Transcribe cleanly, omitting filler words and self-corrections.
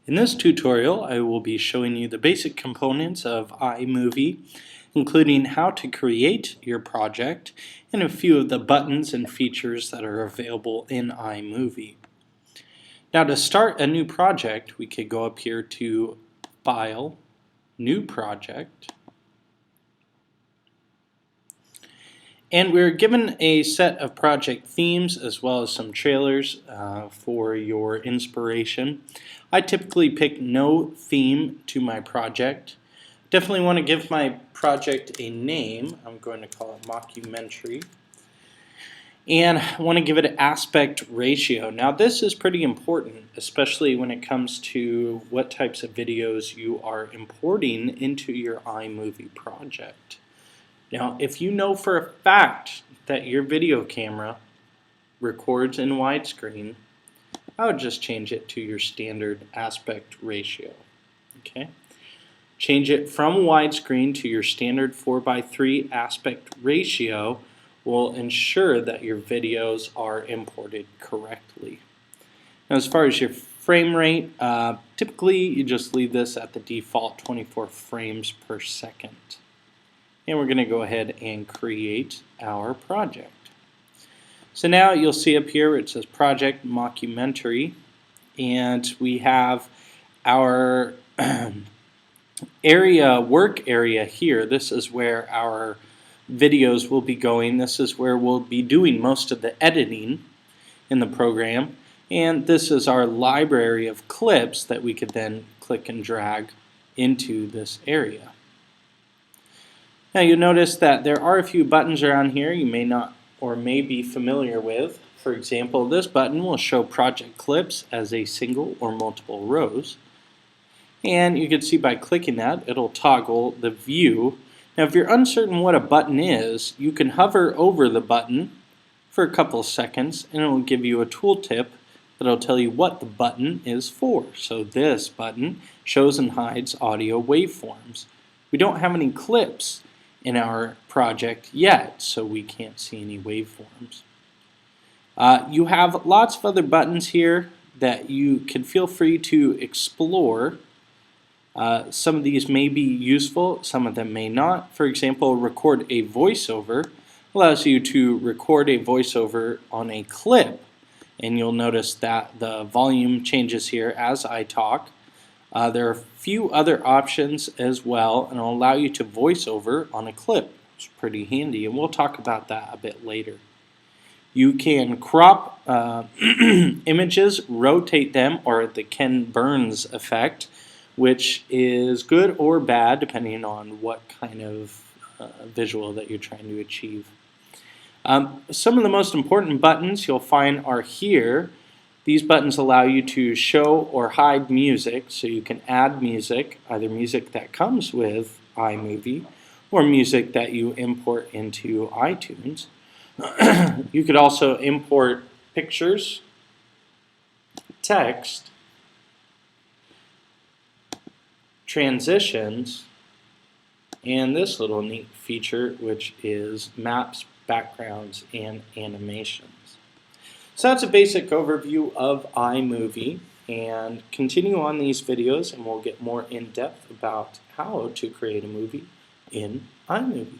In this tutorial, I will be showing you the basic components of iMovie, including how to create your project and a few of the buttons and features that are available in iMovie. Now, to start a new project, we could go up here to File, New Project, and we're given a set of project themes as well as some trailers for your inspiration. I typically pick no theme to my project. Definitely want to give my project a name. I'm going to call it Mockumentary. And I want to give it an aspect ratio. Now this is pretty important, especially when it comes to what types of videos you are importing into your iMovie project. Now, if you know for a fact that your video camera records in widescreen, I would just change it to your standard aspect ratio. Okay? Change it from widescreen to your standard 4:3 aspect ratio will ensure that your videos are imported correctly. Now, as far as your frame rate, typically you just leave this at the default 24 frames per second. And we're going to go ahead and create our project. So now you'll see up here it says Project Mockumentary, and we have our work area here. This is where our videos will be going. This is where we'll be doing most of the editing in the program. And this is our library of clips that we could then click and drag into this area. Now you'll notice that there are a few buttons around here you may not or may be familiar with. For example, this button will show project clips as a single or multiple rows. And you can see by clicking that, it'll toggle the view. Now if you're uncertain what a button is, you can hover over the button for a couple of seconds and it will give you a tooltip that'll tell you what the button is for. So this button shows and hides audio waveforms. We don't have any clips in our project yet, so we can't see any waveforms. You have lots of other buttons here that you can feel free to explore. Some of these may be useful, some of them may not. For example, record a voiceover allows you to record a voiceover on a clip, and you'll notice that the volume changes here as I talk. There are a few other options as well, and it'll allow you to voice over on a clip. It's pretty handy, and we'll talk about that a bit later. You can crop images, rotate them, or the Ken Burns effect, which is good or bad depending on what kind of visual that you're trying to achieve. Some of the most important buttons you'll find are here. These buttons allow you to show or hide music, so you can add music, either music that comes with iMovie or music that you import into iTunes. You could also import pictures, text, transitions, and this little neat feature, which is maps, backgrounds, and animations. So that's a basic overview of iMovie, and continue on these videos and we'll get more in depth about how to create a movie in iMovie.